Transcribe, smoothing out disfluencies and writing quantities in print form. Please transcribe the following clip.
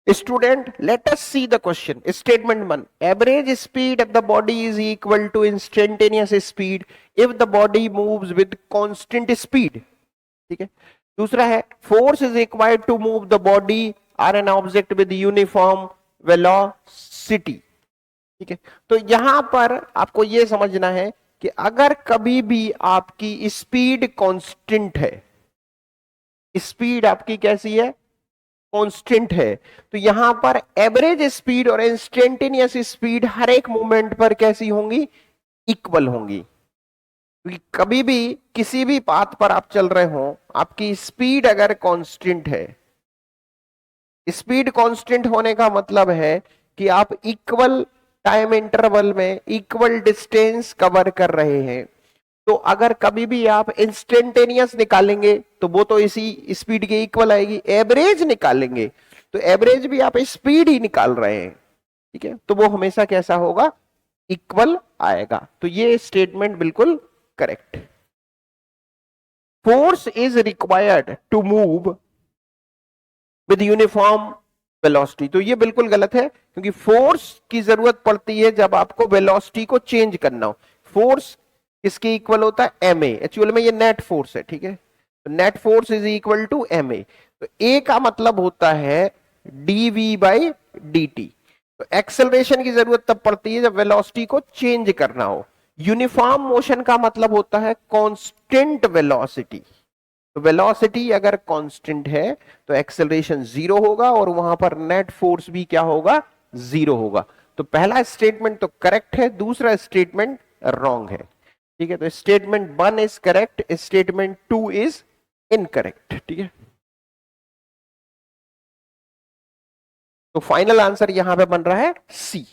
Student, let us see the question. Statement 1. Average speed of the body is equal to instantaneous speed if the body moves with constant speed. ठीक है. दूसरा है force is required to move the body or an object with uniform velocity. ठीक है. तो यहां पर आपको यह समझना है कि अगर कभी भी आपकी स्पीड कांस्टेंट है, स्पीड आपकी कैसी है, कांस्टेंट है, तो यहां पर एवरेज स्पीड और इंस्टेंटेनियस स्पीड हर एक मोमेंट पर कैसी होंगी, इक्वल होंगी. क्योंकि कभी भी किसी भी पाथ पर आप चल रहे हो, आपकी स्पीड अगर कांस्टेंट है, स्पीड कांस्टेंट होने का मतलब है कि आप इक्वल टाइम इंटरवल में इक्वल डिस्टेंस कवर कर रहे हैं. तो अगर कभी भी आप इंस्टेंटेनियस निकालेंगे तो वो तो इसी स्पीड के इक्वल आएगी. एवरेज निकालेंगे तो एवरेज भी आप स्पीड ही निकाल रहे हैं. ठीक है, तो वो हमेशा कैसा होगा, इक्वल आएगा. तो ये स्टेटमेंट बिल्कुल correct. Force is required to move with uniform velocity. तो ये बिल्कुल गलत है, क्योंकि फोर्स की जरूरत पड़ती है जब आपको वेलोसिटी को चेंज करना हो. फोर्स किसके इक्वल होता है, एम ए. एक्चुअल में ये नेट फोर्स है. ठीक है, तो net force is equal to M A. तो ए का मतलब होता है डीवी बाई डी टी. तो एक्सेलरेशन की जरूरत तब पड़ती है जब वेलोसिटी को चेंज करना हो. यूनिफॉर्म मोशन का मतलब होता है कांस्टेंट वेलोसिटी. तो वेलोसिटी अगर कांस्टेंट है तो एक्सेलरेशन जीरो होगा और वहां पर नेट फोर्स भी क्या होगा, जीरो होगा. तो पहला स्टेटमेंट तो करेक्ट है, दूसरा स्टेटमेंट रॉन्ग है. ठीक है, तो statement 1 is correct, statement 2 is incorrect. ठीक है, तो फाइनल आंसर यहां पे बन रहा है सी.